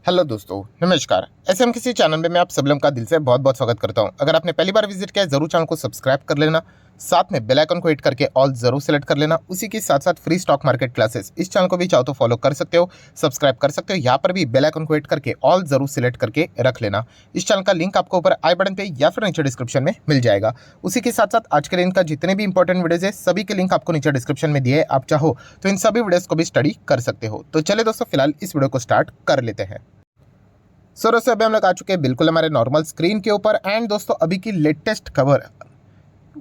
Hello दोस्तों, नमस्कार। SM किसी चैनल में मैं आप सब लोगों का दिल से बहुत बहुत स्वागत करता हूं। अगर आपने पहली बार विजिट किया है जरूर चैनल को सब्सक्राइब कर लेना, साथ में बेल आइकन को हिट करके ऑल जरूर सेलेक्ट कर लेना। उसी के साथ साथ फ्री स्टॉक मार्केट क्लासेस इस चैनल को भी चाहो तो फॉलो कर सकते हो, सब्सक्राइब कर सकते हो। यहाँ पर भी बेल आइकन को हिट करके ऑल जरूर सेलेक्ट करके रख लेना। इस चैनल का लिंक आपको ऊपर आई बटन पे या फिर नीचे डिस्क्रिप्शन में मिल जाएगा। उसी के साथ साथ आज के दिन का जितने भी इंपॉर्टेंट वीडियोज है सभी के लिंक आपको नीचे डिस्क्रिप्शन में दिए, आप चाहो तो इन सभी वीडियोज को भी स्टडी कर सकते हो। तो चले दोस्तों, फिलहाल इस वीडियो को स्टार्ट कर लेते हैं। सो दोस्तों, अभी हम लोग आ चुके हैं बिल्कुल हमारे नॉर्मल स्क्रीन के ऊपर। एंड दोस्तों, अभी की लेटेस्ट खबर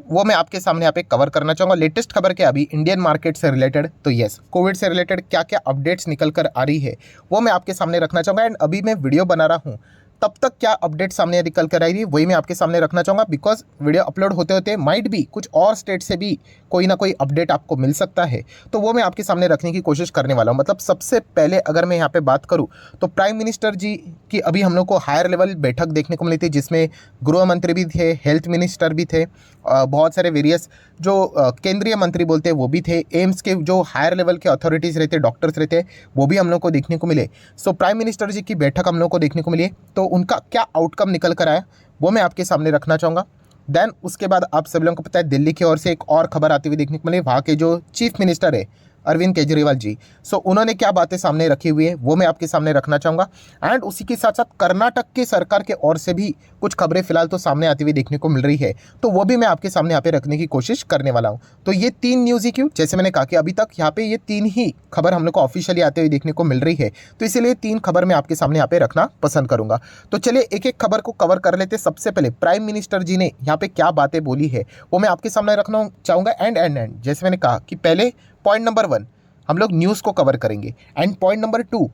वो मैं आपके सामने यहाँ पे कवर करना चाहूँगा। लेटेस्ट खबर क्या, अभी इंडियन मार्केट से रिलेटेड, तो यस, कोविड से रिलेटेड क्या क्या अपडेट्स निकल कर आ रही है वो मैं आपके सामने रखना चाहूँगा। एंड अभी मैं वीडियो बना रहा हूँ तब तक क्या अपडेट सामने निकल कर आई रही है वही मैं आपके सामने रखना चाहूँगा। बिकॉज वीडियो अपलोड होते होते माइट भी कुछ और स्टेट से भी कोई ना कोई अपडेट आपको मिल सकता है, तो वो मैं आपके सामने रखने की कोशिश करने वाला हूँ। मतलब सबसे पहले अगर मैं यहाँ पे बात करूँ तो प्राइम मिनिस्टर जी की अभी हम लोग को हायर लेवल बैठक देखने को मिली थी, जिसमें गृह मंत्री भी थे, हेल्थ मिनिस्टर भी थे, बहुत सारे वेरियस जो केंद्रीय मंत्री बोलते हैं वो भी थे, एम्स के जो हायर लेवल के अथॉरिटीज़ रहते, डॉक्टर्स रहते, वो भी हम लोग को देखने को मिले। सो प्राइम मिनिस्टर जी की बैठक हम लोग को देखने को मिली, तो उनका क्या आउटकम निकल कर आया वो मैं आपके सामने रखना चाहूँगा। देन उसके बाद आप सब लोगों को पता है दिल्ली की ओर से एक और खबर आती हुई देखने को मिली, वहाँ के जो चीफ मिनिस्टर है अरविंद केजरीवाल जी, सो उन्होंने क्या बातें सामने रखी हुई है वो मैं आपके सामने रखना चाहूँगा। एंड उसी के साथ साथ कर्नाटक की सरकार के ओर से भी कुछ खबरें फिलहाल तो सामने आती हुई देखने को मिल रही है, तो वो भी मैं आपके सामने यहाँ पे रखने की कोशिश करने वाला हूँ। तो ये तीन न्यूज़ ही क्यों, जैसे मैंने कहा कि अभी तक यहाँ पे ये तीन ही खबर हम लोग को ऑफिशियली आते हुए देखने को मिल रही है, तो इसीलिए तीन खबर मैं आपके सामने यहाँ पे रखना पसंद करूँगा। तो चलिए एक एक खबर को कवर कर लेते। सबसे पहले प्राइम मिनिस्टर जी ने यहाँ पे क्या बातें बोली है वो मैं आपके सामने रखना चाहूँगा। एंड जैसे मैंने कहा कि पहले पॉइंट नंबर 1 हम लोग न्यूज़ को कवर करेंगे, एंड पॉइंट नंबर 2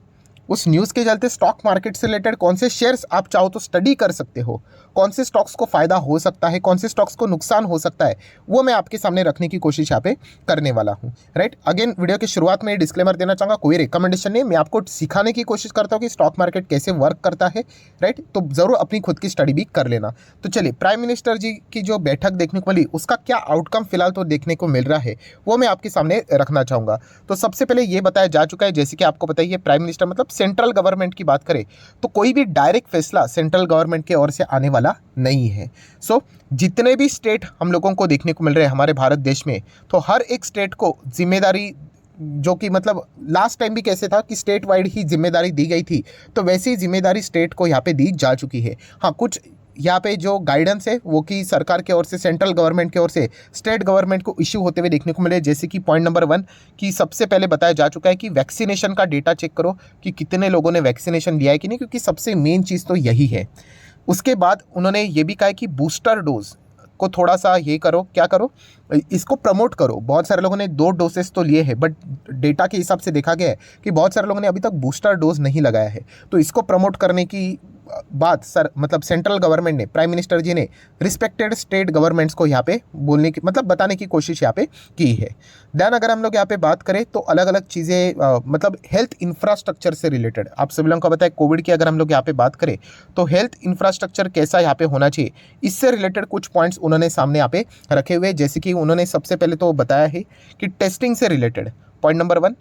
उस न्यूज़ के चलते स्टॉक मार्केट से रिलेटेड कौन से शेयर्स आप चाहो तो स्टडी कर सकते हो, कौन से स्टॉक्स को फायदा हो सकता है, कौन से स्टॉक्स को नुकसान हो सकता है, वो मैं आपके सामने रखने की कोशिश यहाँ पे करने वाला हूँ। राइट, अगेन वीडियो की शुरुआत में डिस्क्लेमर देना चाहूँगा, कोई रिकमेंडेशन नहीं, मैं आपको सिखाने की कोशिश करता हूँ कि स्टॉक मार्केट कैसे वर्क करता है। राइट, तो ज़रूर अपनी खुद की स्टडी भी कर लेना। तो चलिए, प्राइम मिनिस्टर जी की जो बैठक देखने को मिली उसका क्या आउटकम फिलहाल तो देखने को मिल रहा है वो मैं आपके सामने रखना चाहूँगा। तो सबसे पहले ये बताया जा चुका है, जैसे कि आपको बताइए प्राइम मिनिस्टर मतलब सेंट्रल गवर्नमेंट की बात करें तो कोई भी डायरेक्ट फैसला सेंट्रल गवर्नमेंट की ओर से आने वाला नहीं है। सो जितने भी स्टेट हम लोगों को देखने को मिल रहे हैं हमारे भारत देश में, तो हर एक स्टेट को जिम्मेदारी, जो कि मतलब लास्ट टाइम भी कैसे था कि स्टेट वाइड ही जिम्मेदारी दी गई थी, तो वैसी ही जिम्मेदारी स्टेट को यहाँ पे दी जा चुकी है। हाँ, कुछ यहाँ पे जो गाइडेंस है वो कि सरकार की ओर से, सेंट्रल गवर्नमेंट की ओर से स्टेट गवर्नमेंट को इश्यू होते हुए देखने को मिले, जैसे कि पॉइंट नंबर 1 कि सबसे पहले बताया जा चुका है कि वैक्सीनेशन का डेटा चेक करो कि कितने लोगों ने वैक्सीनेशन लिया है कि नहीं, क्योंकि सबसे मेन चीज़ तो यही है। उसके बाद उन्होंने ये भी कहा है कि बूस्टर डोज को थोड़ा सा ये करो, क्या करो, इसको प्रमोट करो। बहुत सारे लोगों ने 2 डोसेस तो लिए हैं, बट डेटा के हिसाब से देखा गया है कि बहुत सारे लोगों ने अभी तक बूस्टर डोज नहीं लगाया है, तो इसको प्रमोट करने की बात सर मतलब सेंट्रल गवर्नमेंट ने, प्राइम मिनिस्टर जी ने रिस्पेक्टेड स्टेट गवर्नमेंट्स को यहाँ पे बोलने की मतलब बताने की कोशिश यहाँ पे की है। देन अगर हम लोग यहाँ पे बात करें तो अलग अलग चीज़ें मतलब हेल्थ इंफ्रास्ट्रक्चर से रिलेटेड आप सभी लोगों को पता है, कोविड की अगर हम लोग यहाँ पे बात करें तो हेल्थ इंफ्रास्ट्रक्चर कैसा यहाँ पे होना चाहिए, इससे रिलेटेड कुछ पॉइंट्स उन्होंने सामने यहाँ पे रखे हुए। जैसे कि उन्होंने सबसे पहले तो बताया है कि टेस्टिंग से रिलेटेड पॉइंट नंबर 1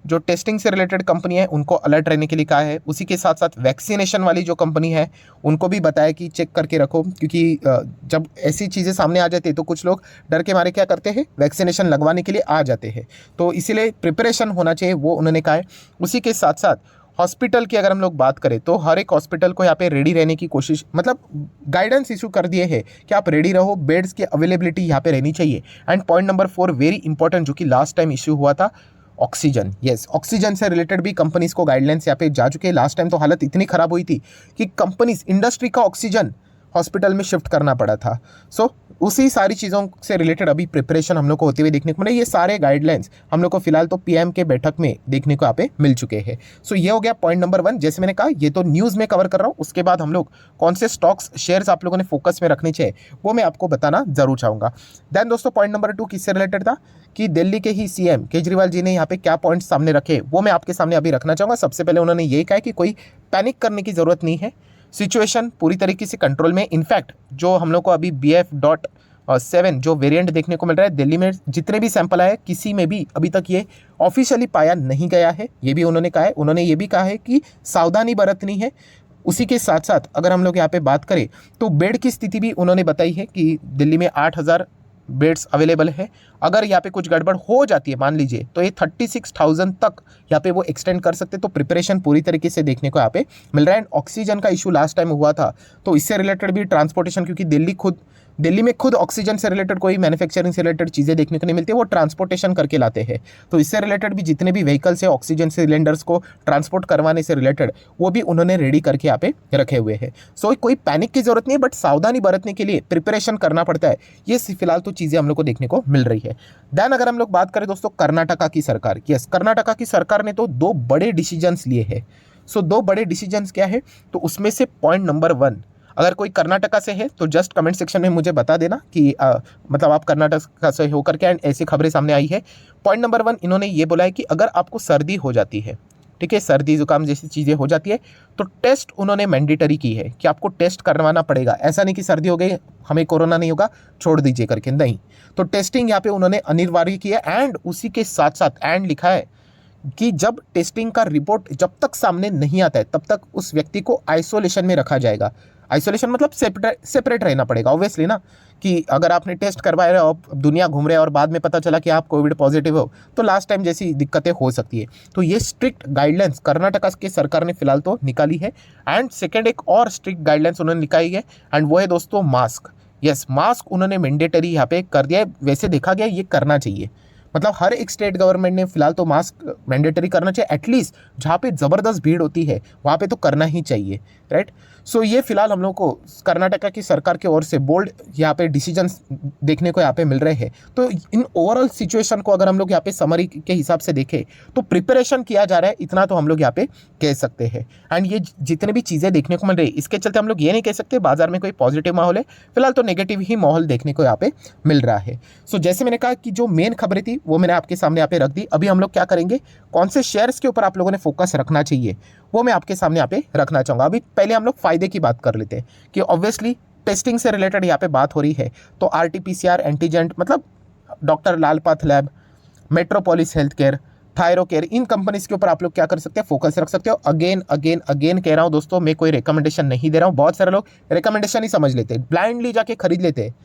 जो टेस्टिंग से रिलेटेड कंपनी है उनको अलर्ट रहने के लिए कहा है। उसी के साथ साथ वैक्सीनेशन वाली जो कंपनी है उनको भी बताया कि चेक करके रखो, क्योंकि जब ऐसी चीज़ें सामने आ जाती है तो कुछ लोग डर के मारे क्या करते हैं, वैक्सीनेशन लगवाने के लिए आ जाते हैं, तो इसीलिए प्रिपरेशन होना चाहिए, वो उन्होंने कहा है। उसी के साथ साथ हॉस्पिटल की अगर हम लोग बात करें तो हर एक हॉस्पिटल को यहाँ पे रेडी रहने की कोशिश, मतलब गाइडेंस इशू कर दिए हैं कि आप रेडी रहो, बेड्स की अवेलेबिलिटी यहाँ पे रहनी चाहिए। And point number 4 very important, जो कि लास्ट टाइम इशू हुआ था, ऑक्सीजन। यस, ऑक्सीजन से रिलेटेड भी कंपनीज को गाइडलाइंस यहाँ पे जा चुके हैं। लास्ट टाइम तो हालत इतनी खराब हुई थी कि कंपनीज, इंडस्ट्री का ऑक्सीजन हॉस्पिटल में शिफ्ट करना पड़ा था। सो उसी सारी चीज़ों से रिलेटेड अभी प्रिपरेशन हम लोग को होते हुए देखने को मिले। ये सारे गाइडलाइंस हम लोग को फिलहाल तो पीएम के बैठक में देखने को यहाँ पे मिल चुके हैं। सो ये हो गया पॉइंट नंबर 1। जैसे मैंने कहा ये तो न्यूज़ में कवर कर रहा हूँ, उसके बाद हम लोग कौन से स्टॉक्स शेयर्स आप लोगों ने फोकस में रखने चाहिए वो मैं आपको बताना जरूर चाहूँगा। देन दोस्तों पॉइंट नंबर 2 किससे रिलेटेड था कि दिल्ली के ही सीएम केजरीवाल जी ने यहाँ पे क्या पॉइंट्स सामने रखे वो मैं आपके सामने अभी रखना चाहूँगा। सबसे पहले उन्होंने ये कहा कि कोई पैनिक करने की ज़रूरत नहीं है, सिचुएशन पूरी तरीके से कंट्रोल में। इनफैक्ट जो हम लोग को अभी BF 7 जो वेरिएंट देखने को मिल रहा है दिल्ली में जितने भी सैंपल आए किसी में भी अभी तक ये ऑफिशियली पाया नहीं गया है, ये भी उन्होंने कहा है। उन्होंने ये भी कहा है कि सावधानी बरतनी है। उसी के साथ साथ अगर हम लोग यहाँ पे बात करें तो बेड की स्थिति भी उन्होंने बताई है कि दिल्ली में 8,000 बेड्स अवेलेबल है। अगर यहाँ पे कुछ गड़बड़ हो जाती है मान लीजिए तो ये 36,000 तक यहाँ पे वो एक्सटेंड कर सकते, तो प्रिपरेशन पूरी तरीके से देखने को यहाँ पे मिल रहा है। एंड ऑक्सीजन का इशू लास्ट टाइम हुआ था तो इससे रिलेटेड भी ट्रांसपोर्टेशन, क्योंकि दिल्ली में खुद ऑक्सीजन से रिलेटेड कोई मैन्युफैक्चरिंग से रिलेटेड चीज़ें देखने को नहीं मिलती है, वो ट्रांसपोर्टेशन करके लाते हैं। तो इससे रिलेटेड भी जितने भी व्हीकल्स है ऑक्सीजन सिलेंडर्स को ट्रांसपोर्ट करवाने से रिलेटेड वो भी उन्होंने रेडी करके यहाँ पे रखे हुए हैं। सो कोई पैनिक की जरूरत नहीं है, बट सावधानी बरतने के लिए प्रिपरेशन करना पड़ता है। ये फिलहाल तो चीज़ें हम लोग को देखने को मिल रही है। देन अगर हम लोग बात करें दोस्तों कर्नाटका की सरकार, यस कर्नाटका की सरकार ने तो 2 बड़े डिसीजंस लिए हैं। सो 2 बड़े डिसीजंस क्या है, तो उसमें से पॉइंट नंबर 1, अगर कोई कर्नाटका से है तो जस्ट कमेंट सेक्शन में मुझे बता देना कि मतलब आप कर्नाटका से होकर के, एंड ऐसी खबरें सामने आई है। पॉइंट नंबर 1 इन्होंने ये बोला है कि अगर आपको सर्दी हो जाती है, ठीक है, सर्दी जुकाम जैसी चीज़ें हो जाती है तो टेस्ट उन्होंने मैंडेटरी की है कि आपको टेस्ट करवाना पड़ेगा। ऐसा नहीं कि सर्दी हो गई हमें कोरोना नहीं होगा छोड़ दीजिए करके, नहीं। तो टेस्टिंग यहाँ पे उन्होंने अनिवार्य की है। एंड उसी के साथ साथ एंड लिखा है कि जब टेस्टिंग का रिपोर्ट जब तक सामने नहीं आता है तब तक उस व्यक्ति को आइसोलेशन में रखा जाएगा। आइसोलेशन मतलब सेपरेट रहना पड़ेगा ऑब्वियसली ना, कि अगर आपने टेस्ट करवाए रहे हो, आप दुनिया घूम रहे हो और बाद में पता चला कि आप कोविड पॉजिटिव हो तो लास्ट टाइम जैसी दिक्कतें हो सकती है। तो ये स्ट्रिक्ट गाइडलाइंस कर्नाटका की सरकार ने फिलहाल तो निकाली है। एंड सेकेंड एक और स्ट्रिक्ट गाइडलाइंस उन्होंने निकाली है, एंड वो है दोस्तों मास्क। यस मास्क उन्होंने मैंडेटरी यहाँ पे कर दिया है। वैसे देखा गया ये करना चाहिए, मतलब हर एक स्टेट गवर्नमेंट ने फिलहाल तो मास्क मैंडेटरी करना चाहिए। एटलीस्ट जहाँ पे ज़बरदस्त भीड़ होती है वहाँ पे तो करना ही चाहिए, राइट। सो ये फिलहाल हम लोग को कर्नाटका की सरकार की ओर से बोल्ड यहाँ पे डिसीजंस देखने को यहाँ पे मिल रहे हैं। तो इन ओवरऑल सिचुएशन को अगर हम लोग यहाँ पे समरी के हिसाब से देखें तो प्रिपरेशन किया जा रहा है, इतना तो हम लोग यहाँ पे कह सकते हैं। एंड ये जितने भी चीज़ें देखने को मिल रही है इसके चलते हम लोग ये नहीं कह सकते बाजार में कोई पॉजिटिव माहौल है, फिलहाल तो नेगेटिव ही माहौल देखने को यहाँ पे मिल रहा है। सो जैसे मैंने कहा कि जो मेन खबरें थी वो मैंने आपके सामने यहाँ पे रख दी। अभी हम लोग क्या करेंगे, कौन से शेयर्स के ऊपर आप लोगों ने फोकस रखना चाहिए वो मैं आपके सामने यहाँ पे रखना चाहूँगा। अभी पहले हम लोग फायदे की बात कर लेते हैं कि ऑब्वियसली टेस्टिंग से रिलेटेड यहाँ पे बात हो रही है तो RT-PCR एंटीजेंट मतलब doctor Lal path lab, Metropolis health care, Thyrocare, इन कंपनीज के ऊपर आप लोग क्या कर सकते हैं, फोकस रख सकते हो। अगेन कह रहा हूँ दोस्तों, मैं कोई रिकमेंडेशन नहीं दे रहा हूँ। बहुत सारे लोग रिकमेंडेशन ही समझ लेते हैं, ब्लाइंडली जाके खरीद लेते हैं।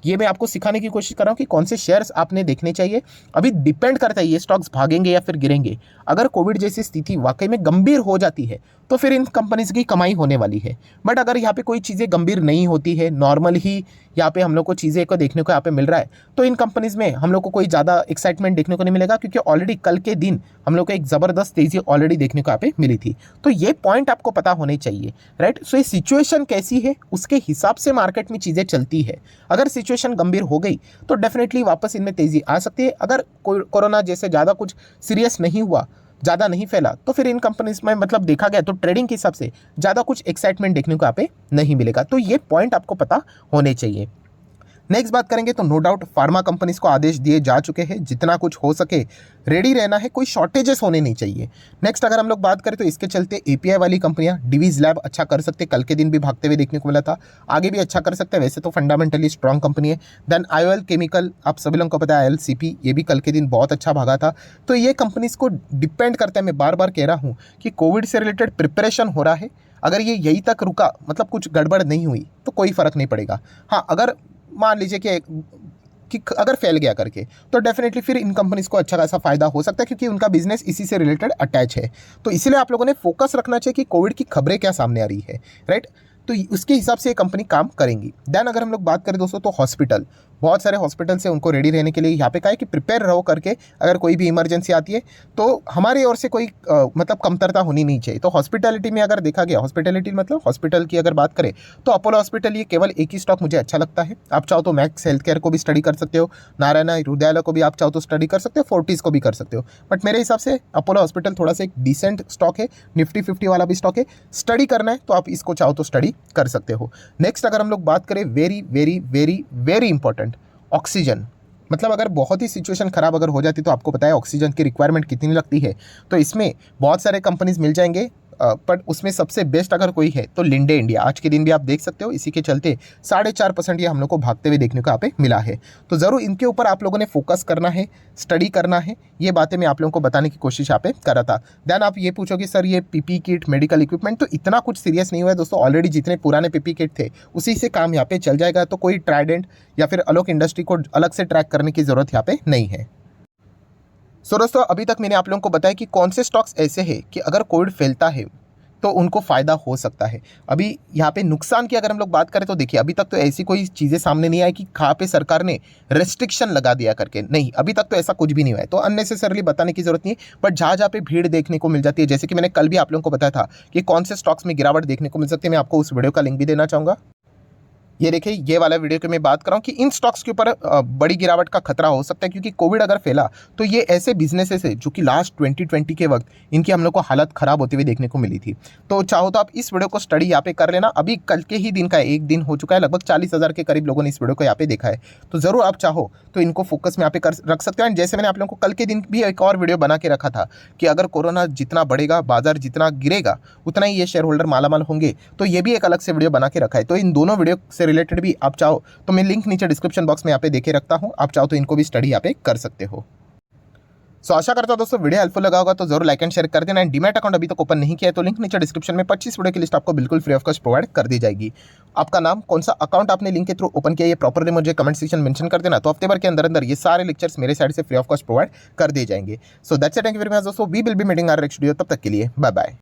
ये मैं आपको सिखाने की कोशिश कर रहा हूँ कि कौन से शेयर्स आपने देखने चाहिए। अभी डिपेंड करता है ये स्टॉक्स भागेंगे या फिर गिरेंगे। अगर कोविड जैसी स्थिति वाकई में गंभीर हो जाती है तो फिर इन कंपनीज की कमाई होने वाली है। बट अगर यहाँ पे कोई चीज़ें गंभीर नहीं होती है, नॉर्मल ही यहाँ पे हम लोग को चीज़ें को देखने को यहाँ पे मिल रहा है, तो इन कंपनीज में हम लोग को कोई ज़्यादा एक्साइटमेंट देखने को नहीं मिलेगा, क्योंकि ऑलरेडी कल के दिन हम लोग को एक ज़बरदस्त तेज़ी ऑलरेडी देखने को यहाँ पे मिली थी। तो ये पॉइंट आपको पता होने चाहिए, राइट। सो ये सिचुएशन कैसी है उसके हिसाब से मार्केट में चीज़ें चलती है। अगर सिचुएशन गंभीर हो गई तो डेफिनेटली वापस इनमें तेज़ी आ सकती है। अगर कोरोना जैसे ज़्यादा कुछ सीरियस नहीं हुआ, ज़्यादा नहीं फैला, तो फिर इन कंपनीज में मतलब देखा गया तो ट्रेडिंग के हिसाब से ज़्यादा कुछ एक्साइटमेंट देखने को यहाँ पे नहीं मिलेगा। तो ये पॉइंट आपको पता होने चाहिए। नेक्स्ट बात करेंगे तो नो डाउट फार्मा कंपनीज को आदेश दिए जा चुके हैं, जितना कुछ हो सके रेडी रहना है, कोई शॉर्टेजेस होने नहीं चाहिए। नेक्स्ट अगर हम लोग बात करें तो इसके चलते API वाली कंपनियां डिवीज लैब अच्छा कर सकते, कल के दिन भी भागते हुए देखने को मिला था, आगे भी अच्छा कर सकते हैं। वैसे तो फंडामेंटली स्ट्रॉन्ग कंपनी है। देन IOL केमिकल, आप सभी लोगों को पता है ILCP, ये भी कल के दिन बहुत अच्छा भागा था। तो ये कंपनीज को डिपेंड करता है, मैं बार बार कह रहा हूँ कि कोविड से रिलेटेड प्रिपरेशन हो रहा है। अगर ये यहीं तक रुका, मतलब कुछ गड़बड़ नहीं हुई, तो कोई फर्क नहीं पड़ेगा। हाँ, अगर मान लीजिए कि अगर फैल गया करके, तो डेफिनेटली फिर इन कंपनीज को अच्छा खासा फायदा हो सकता है, क्योंकि उनका बिजनेस इसी से रिलेटेड अटैच है। तो इसीलिए आप लोगों ने फोकस रखना चाहिए कि कोविड की खबरें क्या सामने आ रही है, राइट। तो उसके हिसाब से ये कंपनी काम करेंगी। देन अगर हम लोग बात करें दोस्तों तो हॉस्पिटल, बहुत सारे हॉस्पिटल से उनको रेडी रहने के लिए यहाँ पे कहा है कि प्रिपेयर रहो करके, अगर कोई भी इमरजेंसी आती है तो हमारी ओर से कोई मतलब कमतरता होनी नहीं चाहिए। तो हॉस्पिटैलिटी में अगर देखा गया, हॉस्पिटैलिटी मतलब हॉस्पिटल की अगर बात करें तो अपोलो हॉस्पिटल, ये केवल एक ही स्टॉक मुझे अच्छा लगता है। आप चाहो तो मैक्स हेल्थ केयर को भी स्टडी कर सकते हो, नारायणा हृदयालय को भी आप चाहो तो स्टडी कर सकते हो, फोर्टिस को भी कर सकते हो। बट मेरे हिसाब से अपोलो हॉस्पिटल थोड़ा सा एक डिसेंट स्टॉक है, निफ्टी 50 वाला भी स्टॉक है। स्टडी करना है तो आप इसको चाहो तो स्टडी कर सकते हो। नेक्स्ट अगर हम लोग बात करें, very very very very important, oxygen. मतलब अगर बहुत ही सिचुएशन खराब अगर हो जाती तो आपको पता है ऑक्सीजन की रिक्वायरमेंट कितनी लगती है। तो इसमें बहुत सारे कंपनीज मिल जाएंगे, बट उसमें सबसे बेस्ट अगर कोई है तो लिंडे इंडिया। आज के दिन भी आप देख सकते हो, इसी के चलते 4.5% ये हम लोग को भागते हुए देखने को यहाँ पे मिला है। तो ज़रूर इनके ऊपर आप लोगों ने फोकस करना है, स्टडी करना है। ये बातें मैं आप लोगों को बताने की कोशिश यहाँ पे कर रहा था। देन आप ये पूछोगे सर ये पीपी किट, मेडिकल इक्विपमेंट, तो इतना कुछ सीरियस नहीं हुआ है दोस्तों। ऑलरेडी जितने पुराने पीपी किट थे उसी से काम यहाँ पे चल जाएगा, तो कोई ट्राइडेंट या फिर आलोक इंडस्ट्री को अलग से ट्रैक करने की ज़रूरत यहाँ पे नहीं है। सो दोस्तों अभी तक मैंने आप लोगों को बताया कि कौन से स्टॉक्स ऐसे हैं कि अगर कोविड फैलता है तो उनको फ़ायदा हो सकता है। अभी यहाँ पे नुकसान की अगर हम लोग बात करें तो देखिए, अभी तक तो ऐसी कोई चीज़ें सामने नहीं आई कि कहाँ पे सरकार ने रेस्ट्रिक्शन लगा दिया करके, नहीं, अभी तक तो ऐसा कुछ भी नहीं हुआ है, तो अननेसेसरली बताने की जरूरत नहीं है। बट जहाँ जहाँ पे भीड़ देखने को मिल जाती है, जैसे कि मैंने कल भी आप लोगों को बताया था कि कौन से स्टॉक्स में गिरावट देखने को मिल सकती है, मैं आपको उस वीडियो का लिंक भी देना चाहूँगा। ये देखिए, ये वाला वीडियो के मैं बात कर रहा हूँ कि इन स्टॉक्स के ऊपर बड़ी गिरावट का खतरा हो सकता है, क्योंकि कोविड अगर फैला तो ये ऐसे बिजनेसेस है जो कि लास्ट 2020 के वक्त इनकी हम लोग को हालत खराब होती हुई देखने को मिली थी। तो चाहो तो आप इस वीडियो को स्टडी यहाँ पे कर लेना। अभी कल के ही दिन का एक दिन हो चुका है, लगभग 40,000 के करीब लोगों ने इस वीडियो को यहाँ पे देखा है। तो ज़रूर आप चाहो तो इनको फोकस में यहाँ पे रख सकते हो। एंड जैसे मैंने आप लोगों को कल के दिन भी एक और वीडियो बना के रखा था कि अगर कोरोना जितना बढ़ेगा, बाजार जितना गिरेगा, उतना ही ये शेयर होल्डर मालामाल होंगे, तो ये भी एक अलग से वीडियो बना के रखा है। तो इन दोनों वीडियो से रिलेटेड भी आप चाहो तो मैं लिंक नीचे डिस्क्रिप्शन बॉक्स में यहाँ पे देके रखता हूँ, आप चाहो तो इनको भी स्टडी यहाँ पे कर सकते हो। सो आशा करता हूं दोस्तों वीडियो हेल्पफुल लगा होगा, तो जरूर लाइक एंड शेयर कर देना। एंड डीमैट अकाउंट अभी तक ओपन नहीं किया है तो लिंक नीचे डिस्क्रिप्शन में 25 वीडियो की लिस्ट आपको बिल्कुल फ्री ऑफ कॉस्ट प्रोवाइड कर दी जाएगी। आपका नाम, कौन सा अकाउंट आपने लिंक के थ्रू ओपन किया, ये प्रॉपरली मुझे कमेंट सेक्शन मेंशन कर देना, तो हफ्ते भर के अंदर अंदर ये सारे लेक्चर्स मेरे साइड से फ्री ऑफ कॉस्ट प्रोवाइड कर दिए जाएंगे। So that's it, thank you very much दोस्तों, we will be meeting our next video. तब तक के लिए बाय बाय।